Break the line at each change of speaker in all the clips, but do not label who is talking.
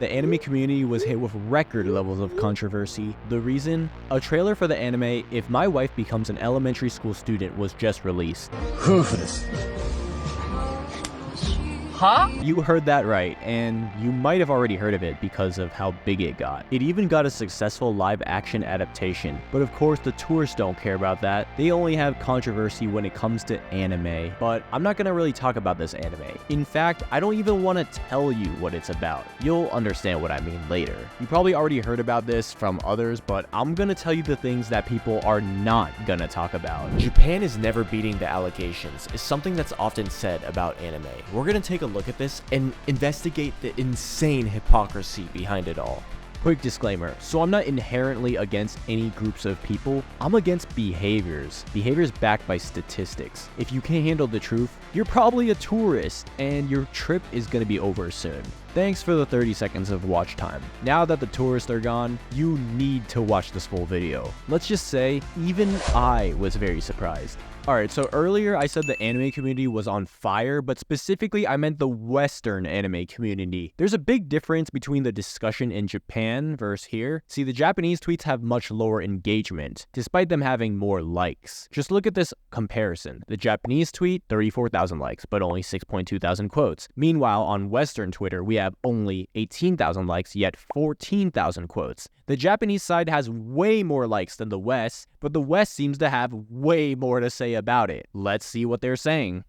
The anime community was hit with record levels of controversy. The reason? A trailer for the anime If My Wife Becomes an Elementary School Student was just released.
Huh?
You heard that right, and you might have already heard of it because of how big it got. It even got a successful live-action adaptation, but of course the tourists don't care about that. They only have controversy when it comes to anime, but I'm not gonna really talk about this anime. In fact, I don't even want to tell you what it's about. You'll understand what I mean later. You probably already heard about this from others, but I'm gonna tell you the things that people are not gonna talk about.
Japan is never beating the allegations is something that's often said about anime. We're gonna take a look at this and investigate the insane hypocrisy behind it all.
Quick disclaimer, so I'm not inherently against any groups of people, I'm against behaviors backed by statistics. If you can't handle the truth, you're probably a tourist and your trip is gonna be over soon. Thanks for the 30 seconds of watch time. Now that the tourists are gone, you need to watch this full video. Let's just say, even I was very surprised. Alright, so earlier I said the anime community was on fire, but specifically I meant the Western anime community. There's a big difference between the discussion in Japan versus here. See, the Japanese tweets have much lower engagement, despite them having more likes. Just look at this comparison. The Japanese tweet, 34,000 likes, but only 6.2 thousand quotes. Meanwhile, on Western Twitter, we have only 18,000 likes, yet 14,000 quotes. The Japanese side has way more likes than the West, but the West seems to have way more to say about it. Let's see what they're saying.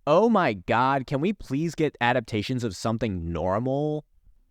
Oh my god, can we please get adaptations of something normal?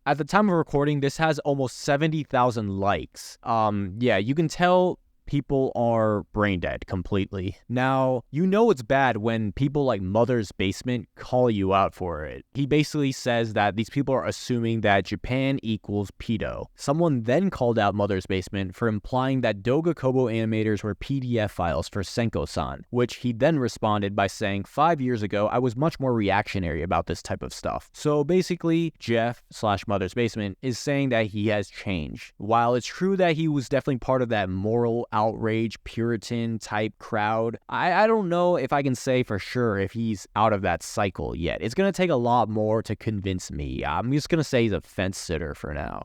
At the time of recording, this has almost 70,000 likes. Yeah, you can tell people are brain dead completely. Now, you know it's bad when people like Mother's Basement call you out for it. He basically says that these people are assuming that Japan equals pedo. Someone then called out Mother's Basement for implying that Doga Kobo animators were PDF files for Senko-san, which he then responded by saying, 5 years ago, I was much more reactionary about this type of stuff. So basically, Jeff/Mother's Basement is saying that he has changed. While it's true that he was definitely part of that moral outrage Puritan type crowd, I don't know if I can say for sure if he's out of that cycle yet. It's gonna take a lot more to convince me. I'm just gonna say he's a fence sitter for now.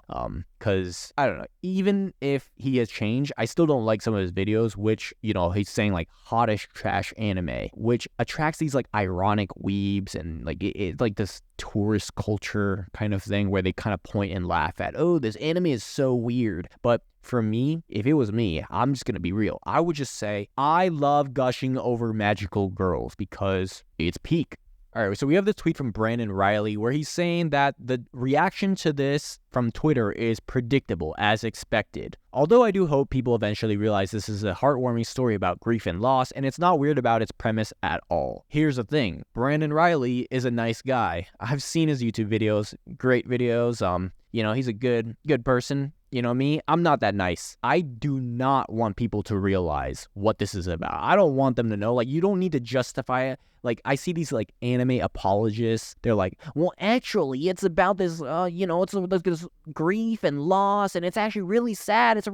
Cause I don't know, even if he has changed, I still don't like some of his videos, which, you know, he's saying like hottish trash anime, which attracts these like ironic weebs and like it's like this tourist culture kind of thing where they kind of point and laugh at, oh, this anime is so weird. But for me, if it was me, I'm just gonna be real. I would just say, I love gushing over magical girls because it's peak. Alright, so we have this tweet from Brandon Riley where he's saying that the reaction to this from Twitter is predictable, as expected. Although I do hope people eventually realize this is a heartwarming story about grief and loss, and it's not weird about its premise at all. Here's the thing, Brandon Riley is a nice guy. I've seen his YouTube videos, great videos, you know, he's a good person. You know me, I'm not that nice. I do not want people to realize what this is about. I don't want them to know, like, you don't need to justify it. Like, I see these, like, anime apologists. They're like, well, actually, it's about this, you know, it's this grief and loss, and it's actually really sad. It's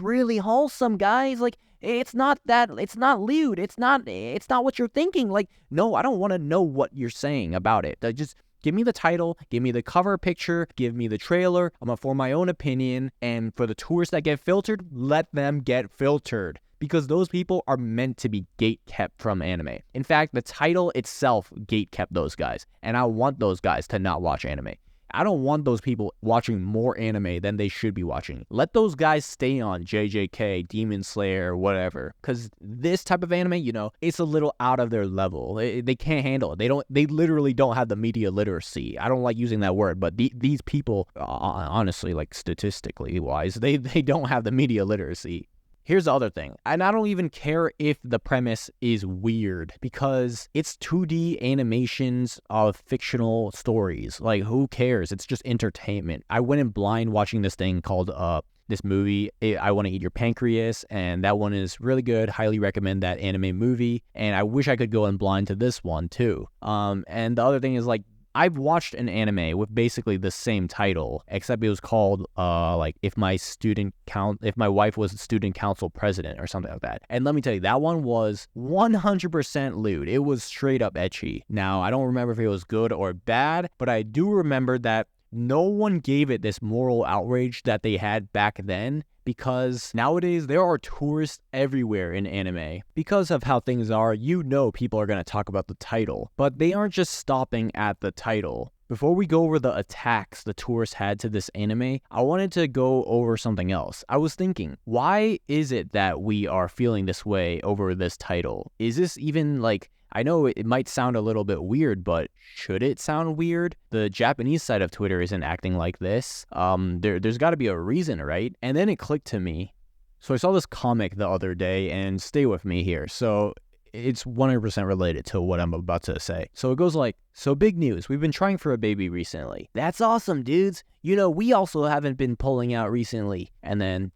really wholesome, guys. Like, it's not lewd. It's not what you're thinking. Like, no, I don't want to know what you're saying about it. Just give me the title, give me the cover picture, give me the trailer. I'm gonna form my own opinion. And for the tourists that get filtered, let them get filtered. Because those people are meant to be gatekept from anime. In fact, the title itself gatekept those guys. And I want those guys to not watch anime. I don't want those people watching more anime than they should be watching. Let those guys stay on JJK, Demon Slayer, whatever. Because this type of anime, you know, it's a little out of their level. They can't handle it. They literally don't have the media literacy. I don't like using that word, but these people, honestly, like statistically wise, they don't have the media literacy. Here's the other thing, and I don't even care if the premise is weird because it's 2D animations of fictional stories. Like, who cares? It's just entertainment. I went in blind watching this thing called this movie, I Want to Eat Your Pancreas, and that one is really good. Highly recommend that anime movie, and I wish I could go in blind to this one too. And the other thing is, like, I've watched an anime with basically the same title, except it was called like If My Wife Was Student Council President or something like that. And let me tell you, that one was 100% lewd. It was straight up ecchi. Now, I don't remember if it was good or bad, but I do remember that no one gave it this moral outrage that they had back then, because nowadays there are tourists everywhere in anime. Because of how things are, people are going to talk about the title, but they aren't just stopping at the title. Before we go over the attacks the tourists had to this anime, I wanted to go over something else. I was thinking, why is it that we are feeling this way over this title? Is this even I know it might sound a little bit weird, but should it sound weird? The Japanese side of Twitter isn't acting like this. There's got to be a reason, right? And then it clicked to me. So I saw this comic the other day, and stay with me here. So it's 100% related to what I'm about to say. So it goes like, so big news. We've been trying for a baby recently. That's awesome, dudes. We also haven't been pulling out recently. And then ...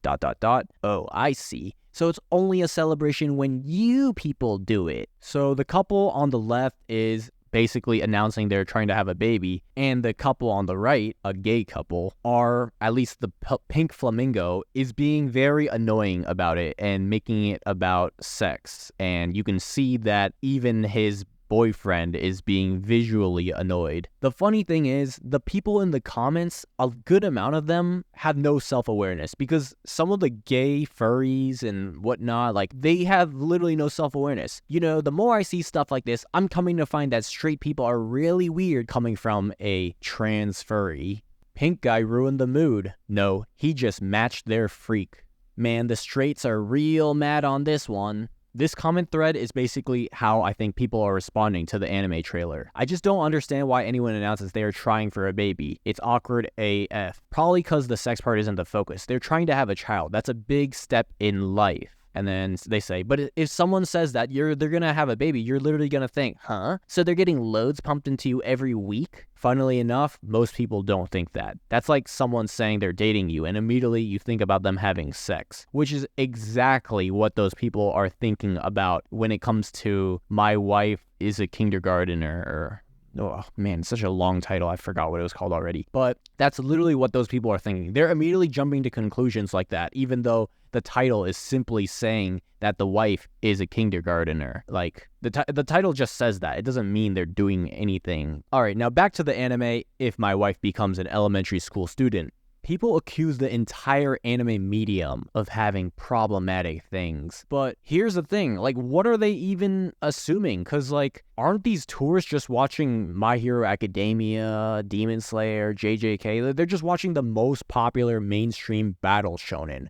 Oh, I see. So it's only a celebration when you people do it. So the couple on the left is basically announcing they're trying to have a baby, and the couple on the right, a gay couple, are, at least the pink flamingo, is being very annoying about it and making it about sex. And you can see that even his boyfriend is being visually annoyed. The funny thing is, the people in the comments, a good amount of them have no self-awareness, because some of the gay furries and whatnot, they have literally no self-awareness. The more I see stuff like this, I'm coming to find that straight people are really weird coming from a trans furry. Pink guy ruined the mood. No, he just matched their freak. Man, the straights are real mad on this one. This comment thread is basically how I think people are responding to the anime trailer. I just don't understand why anyone announces they are trying for a baby. It's awkward AF. Probably because the sex part isn't the focus. They're trying to have a child. That's a big step in life. And then they say, but if someone says that they're gonna have a baby, you're literally gonna think, huh? So they're getting loads pumped into you every week? Funnily enough, most people don't think that. That's like someone saying they're dating you, and immediately you think about them having sex, which is exactly what those people are thinking about when it comes to my wife is a kindergartner, or oh man, it's such a long title. I forgot what it was called already. But that's literally what those people are thinking. They're immediately jumping to conclusions like that, even though the title is simply saying that the wife is a kindergartner. Like, the title just says that. It doesn't mean they're doing anything. All right, now back to the anime, If My Wife Becomes an Elementary School Student. People accuse the entire anime medium of having problematic things. But here's the thing, what are they even assuming? Because, aren't these tourists just watching My Hero Academia, Demon Slayer, JJK? They're just watching the most popular mainstream battle shonen.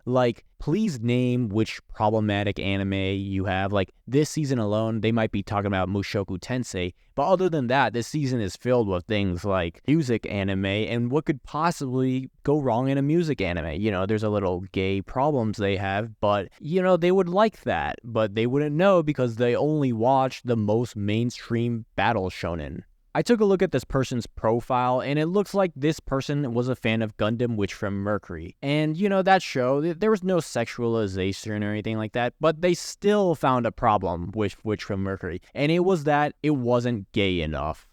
Please name which problematic anime you have. This season alone, they might be talking about Mushoku Tensei. But other than that, this season is filled with things like music anime and what could possibly go wrong in a music anime. There's a little gay problems they have, but, they would like that. But they wouldn't know because they only watch the most mainstream battle shonen. I took a look at this person's profile, and it looks like this person was a fan of Gundam Witch from Mercury. And, that show, there was no sexualization or anything like that, but they still found a problem with Witch from Mercury, and it was that it wasn't gay enough.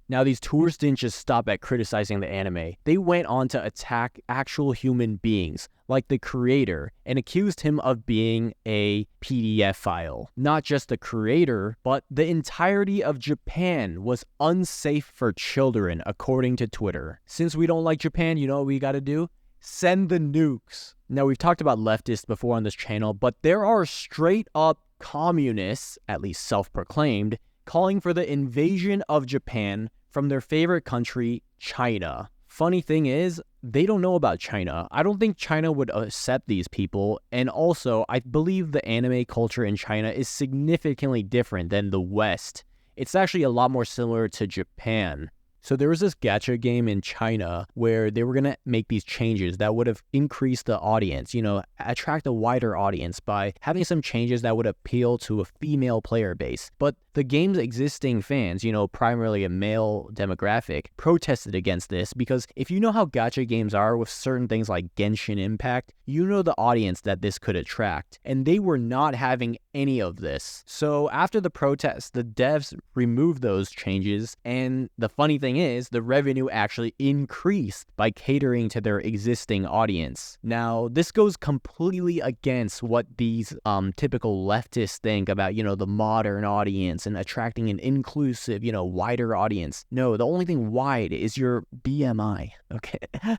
Now, these tourists didn't just stop at criticizing the anime. They went on to attack actual human beings, like the creator, and accused him of being a PDF file. Not just the creator, but the entirety of Japan was unsafe for children, according to Twitter. Since we don't like Japan, you know what we gotta do? Send the nukes. Now, we've talked about leftists before on this channel, but there are straight up communists, at least self-proclaimed, calling for the invasion of Japan from their favorite country, China. Funny thing is, they don't know about China. I don't think China would accept these people, and also, I believe the anime culture in China is significantly different than the West. It's actually a lot more similar to Japan. So there was this gacha game in China where they were going to make these changes that would have increased the audience, attract a wider audience by having some changes that would appeal to a female player base. But the game's existing fans, primarily a male demographic, protested against this because if you know how gacha games are with certain things like Genshin Impact, you know the audience that this could attract. And they were not having any of this. So after the protest, the devs removed those changes. And the funny thing thing is, the revenue actually increased by catering to their existing audience. Now, this goes completely against what these typical leftists think about, the modern audience and attracting an inclusive, wider audience. No, the only thing wide is your BMI, okay?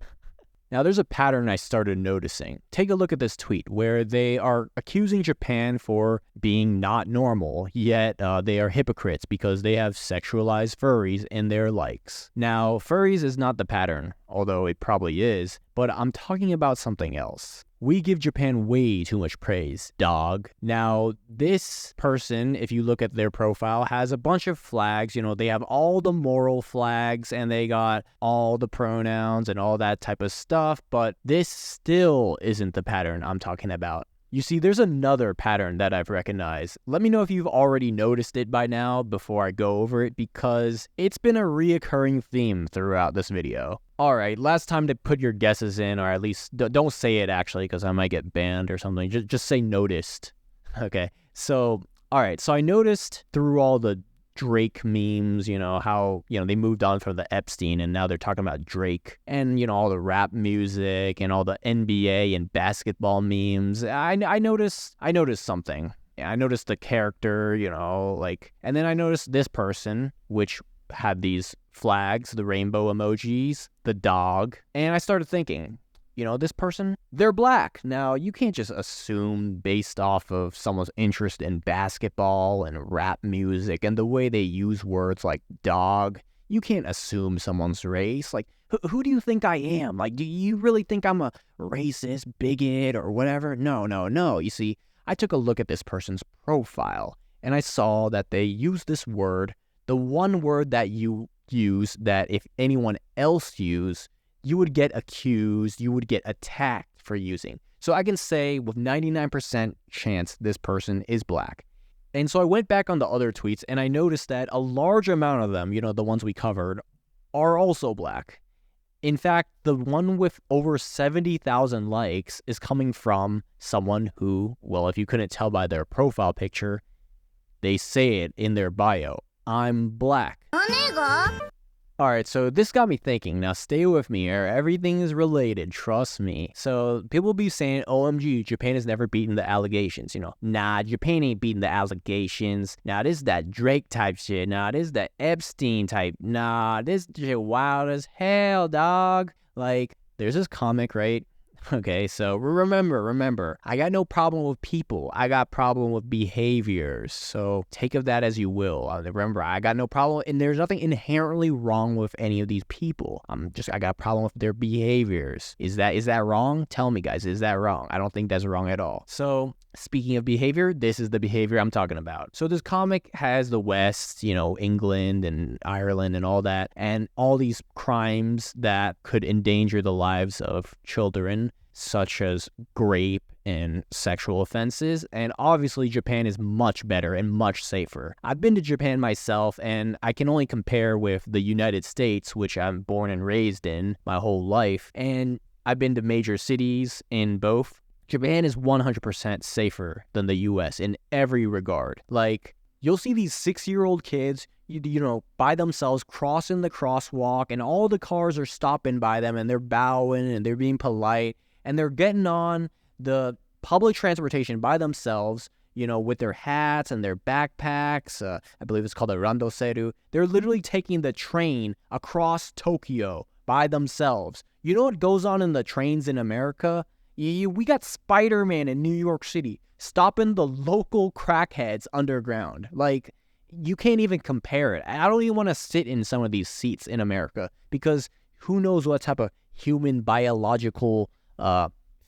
Now, there's a pattern I started noticing. Take a look at this tweet where they are accusing Japan for being not normal, yet they are hypocrites because they have sexualized furries in their likes. Now, furries is not the pattern, although it probably is, but I'm talking about something else. We give Japan way too much praise, dog. Now, this person, if you look at their profile, has a bunch of flags. They have all the moral flags and they got all the pronouns and all that type of stuff, but this still isn't the pattern I'm talking about. You see, there's another pattern that I've recognized. Let me know if you've already noticed it by now before I go over it, because it's been a reoccurring theme throughout this video. Alright, last time to put your guesses in, or at least don't say it actually, because I might get banned or something. Just say noticed. Okay, so, alright, so I noticed through all the Drake memes, how, they moved on from the Epstein and now they're talking about Drake, and, all the rap music and all the NBA and basketball memes. I noticed something. I noticed the character, and then I noticed this person, which had these flags, the rainbow emojis, the dog, and I started thinking, this person, they're black. Now, you can't just assume based off of someone's interest in basketball and rap music and the way they use words like dog. You can't assume someone's race. Like, who do you think I am? Like, do you really think I'm a racist, bigot, or whatever? No. You see, I took a look at this person's profile, and I saw that they use this word, the one word that you use that if anyone else used, you would get accused, you would get attacked for using. So I can say with 99% chance this person is black. And so I went back on the other tweets and I noticed that a large amount of them, the ones we covered, are also black. In fact, the one with over 70,000 likes is coming from someone who, well, if you couldn't tell by their profile picture, they say it in their bio. I'm black. Alright, so this got me thinking. Now stay with me here. Everything is related, trust me. So people be saying, OMG, Japan has never beaten the allegations. Nah, Japan ain't beating the allegations. Nah, this is that Drake type shit. Nah, this is that Epstein type. Nah, this shit wild as hell, dog. Like, there's this comic, right? Okay, so remember, I got no problem with people. I got problem with behaviors. So take of that as you will. Remember, I got no problem, and there's nothing inherently wrong with any of these people. I got a problem with their behaviors. Is that wrong? Tell me, guys, is that wrong? I don't think that's wrong at all. So speaking of behavior, this is the behavior I'm talking about. So this comic has the West, England and Ireland and all that, and all these crimes that could endanger the lives of children, such as rape and sexual offenses. And obviously Japan is much better and much safer. I've been to Japan myself, and I can only compare with the United States, which I'm born and raised in my whole life. And I've been to major cities in both. Japan is 100% safer than the US in every regard. Like, you'll see these 6-year-old kids, by themselves crossing the crosswalk, and all the cars are stopping by them and they're bowing and they're being polite and they're getting on the public transportation by themselves, with their hats and their backpacks. I believe it's called a randoseru. They're literally taking the train across Tokyo by themselves. You know what goes on in the trains in America? We got Spider-Man in New York City stopping the local crackheads underground. Like, you can't even compare it. I don't even want to sit in some of these seats in America, because who knows what type of human biological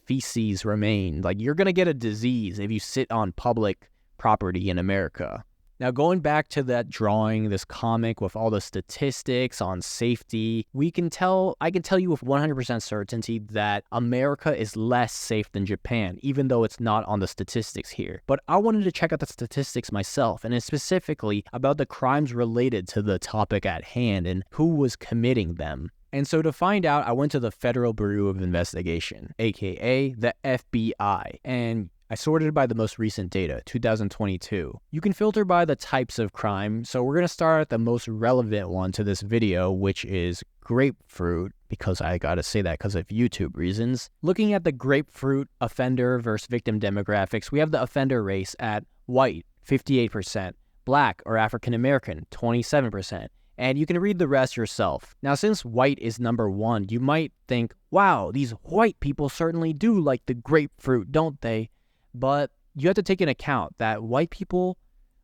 feces remain. Like, you're going to get a disease if you sit on public property in America. Now, going back to that drawing, this comic with all the statistics on safety, I can tell you with 100% certainty that America is less safe than Japan, even though it's not on the statistics here. But I wanted to check out the statistics myself, and specifically about the crimes related to the topic at hand and who was committing them. And so to find out, I went to the Federal Bureau of Investigation, aka the FBI. And I sorted by the most recent data, 2022. You can filter by the types of crime, so we're going to start at the most relevant one to this video, which is grapefruit, because I gotta say that because of YouTube reasons. Looking at the grapefruit offender versus victim demographics, we have the offender race at white, 58%, black or African American, 27%. And you can read the rest yourself. Now, since white is number one, you might think, wow, these white people certainly do like the grapefruit, don't they? But you have to take into account that white people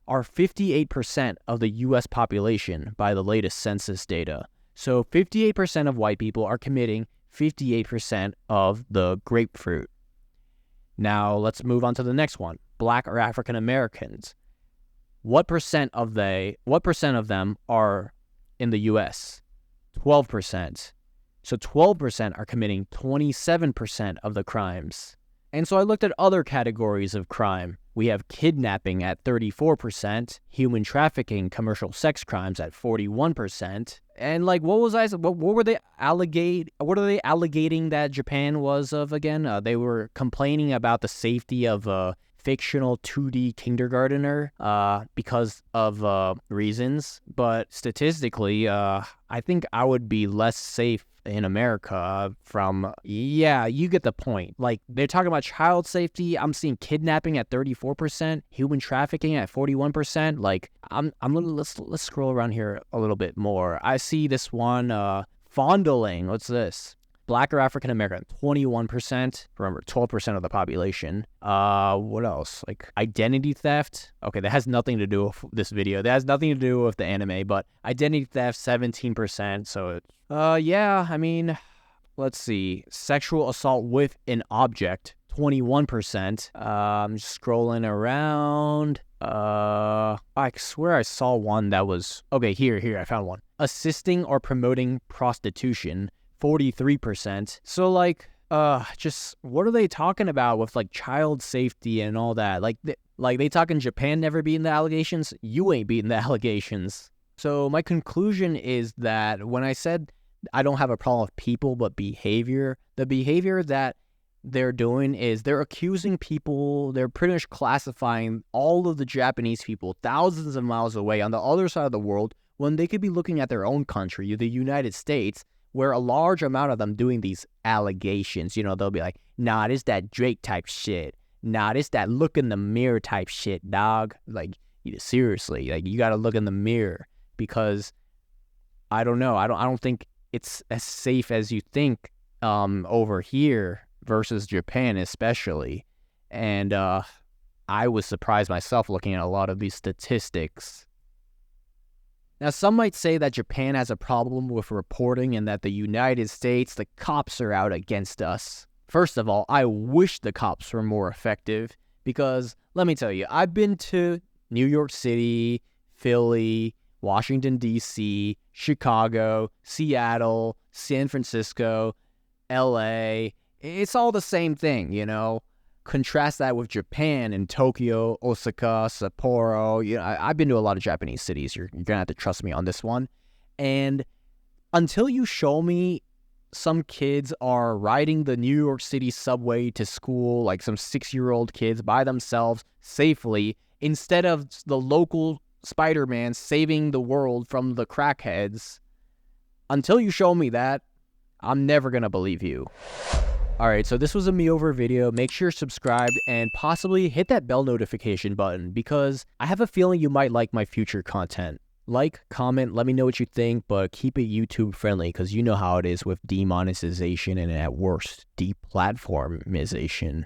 are 58% of the U.S. population by the latest census data. So 58% of white people are committing 58% of the grapefruit. Now, let's move on to the next one. Black or African Americans. What percent of them are in the U.S.? 12%. So 12% are committing 27% of the crimes. And so I looked at other categories of crime. We have kidnapping at 34%, human trafficking, commercial sex crimes at 41%. And like, what were they alleging that Japan was of again? They were complaining about the safety of a fictional 2D kindergartner because of reasons. But statistically, I think I would be less safe in America from, yeah, you get the point. Like, they're talking about child safety. I'm seeing kidnapping at 34%, human trafficking at 41%. Like, let's scroll around here a little bit more. I see this one, fondling. What's this? Black or African American, 21%. Remember, 12% of the population. What else? Like identity theft. Okay, that has nothing to do with this video. That has nothing to do with the anime, but identity theft, 17%. So, yeah, I mean, let's see. Sexual assault with an object, 21%. I'm just scrolling around. I swear I saw one that was, okay, here, I found one. Assisting or promoting prostitution, 43%. So like, just what are they talking about with like child safety and all that? Like they talking Japan never beating the allegations? You ain't beating the allegations. So my conclusion is that when I said I don't have a problem with people, but behavior, the behavior that they're doing is they're accusing people, they're pretty much classifying all of the Japanese people thousands of miles away on the other side of the world when they could be looking at their own country, the United States, where a large amount of them doing these allegations, you know, they'll be like, nah, this that Drake type shit. Nah, this that look in the mirror type shit, dog. Like, seriously, like, you gotta look in the mirror because I don't know. I don't think it's as safe as you think over here versus Japan especially. And I was surprised myself looking at a lot of these statistics. Now, some might say that Japan has a problem with reporting and that the United States, the cops are out against us. First of all, I wish the cops were more effective because, let me tell you, I've been to New York City, Philly, Washington, D.C., Chicago, Seattle, San Francisco, L.A. It's all the same thing, you know? Contrast that with Japan and Tokyo, Osaka, Sapporo. You know, I've been to a lot of Japanese cities. You're going to have to trust me on this one. And until you show me some kids are riding the New York City subway to school, like some 6-year-old kids by themselves safely, instead of the local Spider-Man saving the world from the crackheads, until you show me that, I'm never going to believe you. Alright, so this was a me over video. Make sure you're subscribed and possibly hit that bell notification button because I have a feeling you might like my future content. Like, comment, let me know what you think, but keep it YouTube friendly because you know how it is with demonetization and at worst, deplatformization.